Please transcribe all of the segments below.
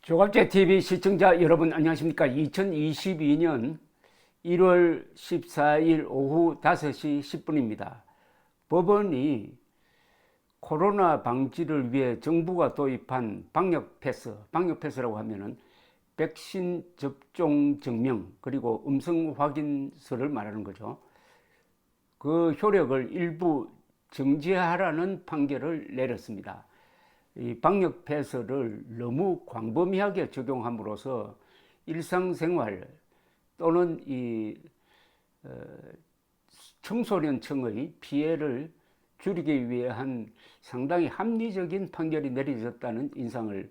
조갑제TV 시청자 여러분 안녕하십니까. 2022년 1월 14일 오후 5시 10분입니다. 법원이 코로나 방지를 위해 정부가 도입한 방역 패스라고 하면은 백신 접종 증명 그리고 음성 확인서를 말하는 거죠. 그 효력을 일부 정지하라는 판결을 내렸습니다. 이 방역 패스를 너무 광범위하게 적용함으로써 일상생활 또는 이 청소년층의 피해를 줄이기 위한 상당히 합리적인 판결이 내려졌다는 인상을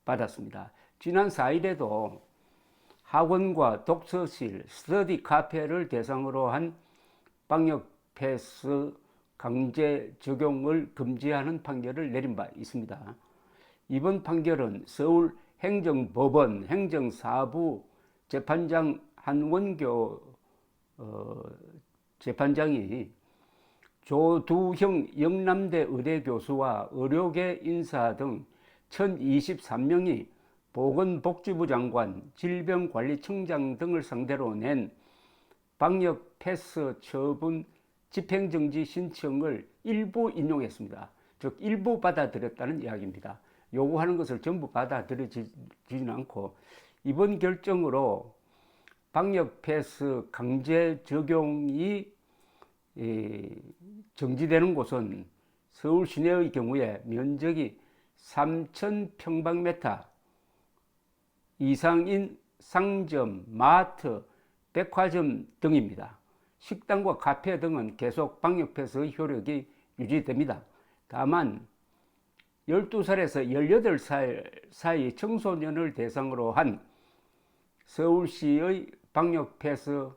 받았습니다. 지난 4일에도 학원과 독서실, 스터디 카페를 대상으로 한 방역 패스 강제 적용을 금지하는 판결을 내린 바 있습니다. 이번 판결은 서울 행정법원 행정사부 재판장 한원교 재판장이 조두형 영남대 의대교수와 의료계 인사 등 1023명이 보건복지부 장관, 질병관리청장 등을 상대로 낸 방역 패스 처분 집행정지 신청을 일부 인용했습니다. 즉 일부 받아들였다는 이야기입니다. 요구하는 것을 전부 받아들여지지는 않고 이번 결정으로 방역 패스 강제 적용이 정지되는 곳은 서울 시내의 경우에 면적이 3,000평방미터 이상인 상점, 마트, 백화점 등입니다. 식당과 카페 등은 계속 방역 패스의 효력이 유지됩니다. 다만 12살에서 18살 사이 청소년을 대상으로 한 서울시의 방역 패스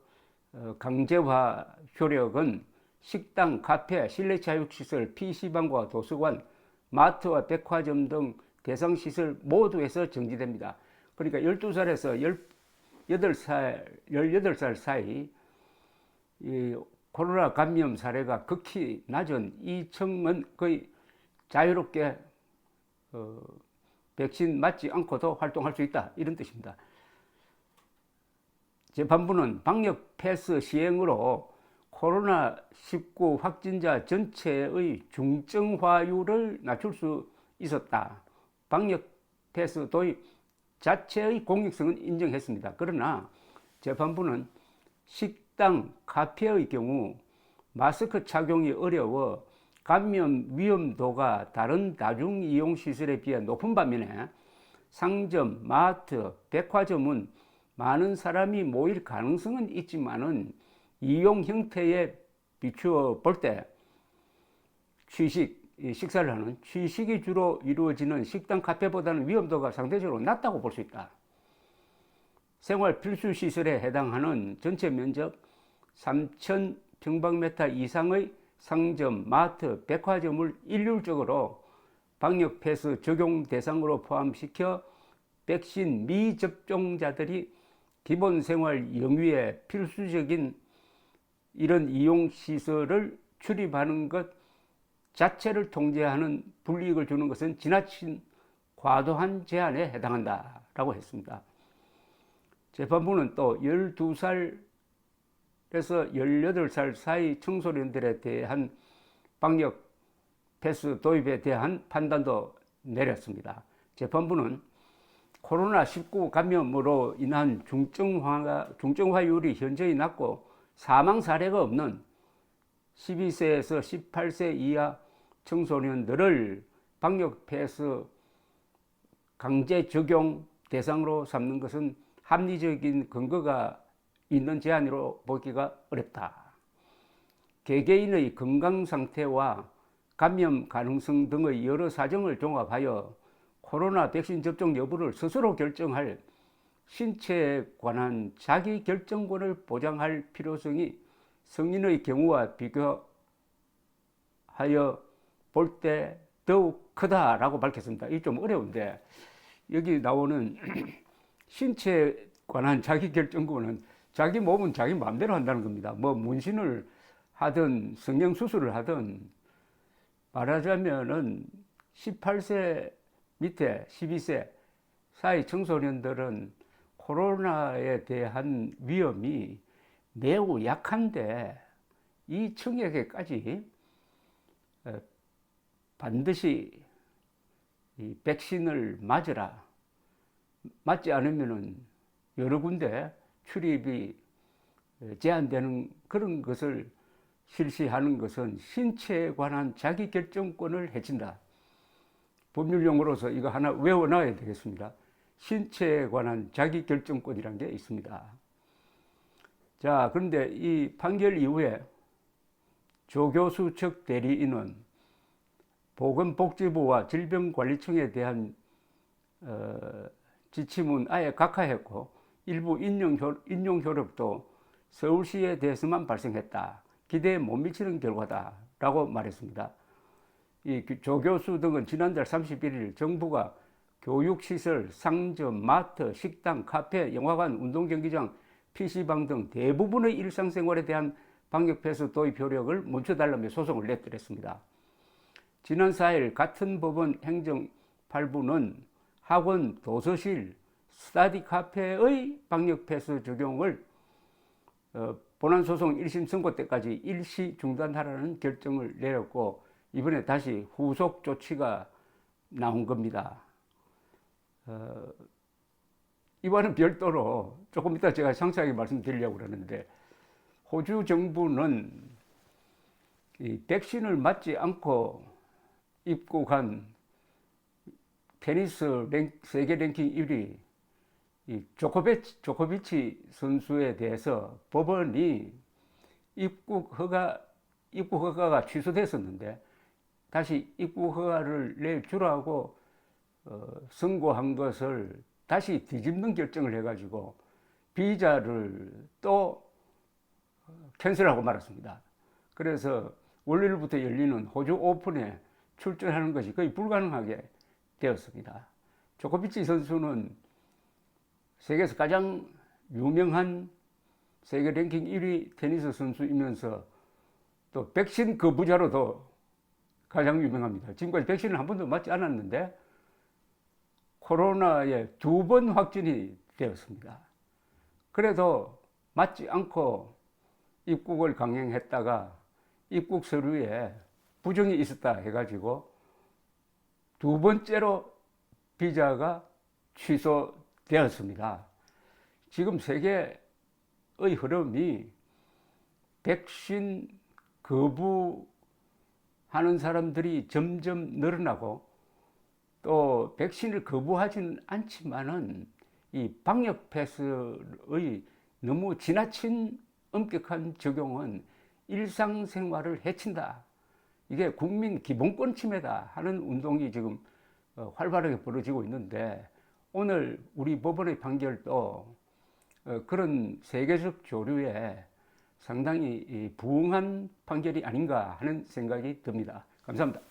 강제화 효력은 식당, 카페, 실내 체육시설, PC방과 도서관, 마트와 백화점 등 대상시설 모두에서 정지됩니다. 그러니까 12살에서 18살 사이 이 코로나 감염 사례가 극히 낮은 이 층은 거의 자유롭게 백신 맞지 않고도 활동할 수 있다 이런 뜻입니다. 재판부는 방역 패스 시행으로 코로나19 확진자 전체의 중증화율을 낮출 수 있었다. 방역 패스 도입 자체의 공익성은 인정했습니다. 그러나 재판부는 식당, 카페의 경우 마스크 착용이 어려워 감염 위험도가 다른 다중이용시설에 비해 높은 반면에 상점, 마트, 백화점은 많은 사람이 모일 가능성은 있지만은 이용 형태에 비추어 볼 때 식사를 하는 취식이 주로 이루어지는 식당, 카페보다는 위험도가 상대적으로 낮다고 볼 수 있다. 생활 필수 시설에 해당하는 전체 면적 3,000평방미터 이상의 상점, 마트, 백화점을 일률적으로 방역 패스 적용 대상으로 포함시켜 백신 미접종자들이 기본 생활 영위에 필수적인 이런 이용시설을 출입하는 것 자체를 통제하는 불이익을 주는 것은 지나친 과도한 제한에 해당한다라고 했습니다. 재판부는 또 12살에서 18살 사이 청소년들에 대한 방역 패스 도입에 대한 판단도 내렸습니다. 재판부는 코로나19 감염으로 인한 중증화율이 현저히 낮고 사망 사례가 없는 12세에서 18세 이하 청소년들을 방역 패스 강제 적용 대상으로 삼는 것은 합리적인 근거가 있는 제안으로 보기가 어렵다. 개개인의 건강 상태와 감염 가능성 등의 여러 사정을 종합하여 코로나 백신 접종 여부를 스스로 결정할 신체에 관한 자기 결정권을 보장할 필요성이 성인의 경우와 비교하여 볼 때 더욱 크다라고 밝혔습니다. 이게 좀 어려운데 여기 나오는 신체에 관한 자기 결정권은 자기 몸은 자기 마음대로 한다는 겁니다. 뭐 문신을 하든 성형수술을 하든 말하자면은 18세 밑에 12세 사회 청소년들은 코로나에 대한 위험이 매우 약한데 이 층에게까지 반드시 이 백신을 맞으라. 맞지 않으면은 여러 군데 출입이 제한되는 그런 것을 실시하는 것은 신체에 관한 자기결정권을 해친다. 법률용어로서 이거 하나 외워놔야 되겠습니다. 신체에 관한 자기결정권이라는 게 있습니다. 자, 그런데 이 판결 이후에 조 교수 측 대리인은 보건복지부와 질병관리청에 대한 지침은 아예 각하했고 일부 인용 효력도 서울시에 대해서만 발생했다. 기대에 못 미치는 결과다라고 말했습니다. 이 조 교수 등은 지난달 31일 정부가 교육시설, 상점, 마트, 식당, 카페, 영화관, 운동경기장, PC방 등 대부분의 일상생활에 대한 방역패스 도입 효력을 멈춰달라며 소송을 냈더랬습니다. 지난 4일 같은 법원 행정 8부는 학원, 도서실, 스터디 카페의 방역패스 적용을 본안소송 1심 선고 때까지 일시 중단하라는 결정을 내렸고 이번에 다시 후속 조치가 나온 겁니다. 이와는 별도로 조금 이따 제가 상세하게 말씀드리려고 그러는데 호주 정부는 이 백신을 맞지 않고 입국한 테니스 세계 랭킹 1위 이 조코비치 선수에 대해서 법원이 입국 허가가 취소됐었는데 다시 입국 허가를 내주라고 선고한 것을 다시 뒤집는 결정을 해가지고 비자를 또 캔슬하고 말았습니다. 그래서 월요일부터 열리는 호주 오픈에 출전하는 것이 거의 불가능하게 되었습니다. 조코비치 선수는 세계에서 가장 유명한 세계 랭킹 1위 테니스 선수이면서 또 백신 거부자로도 가장 유명합니다. 지금까지 백신을 한 번도 맞지 않았는데 코로나에 2번 확진이 되었습니다. 그래도 맞지 않고 입국을 강행했다가 입국 서류에 부정이 있었다 해가지고 2번째로 비자가 취소되었습니다. 지금 세계의 흐름이 백신 거부하는 사람들이 점점 늘어나고 또 백신을 거부하지는 않지만은 이 방역 패스의 너무 지나친 엄격한 적용은 일상생활을 해친다. 이게 국민 기본권 침해다 하는 운동이 지금 활발하게 벌어지고 있는데 오늘 우리 법원의 판결도 그런 세계적 조류에 상당히 부응한 판결이 아닌가 하는 생각이 듭니다. 감사합니다.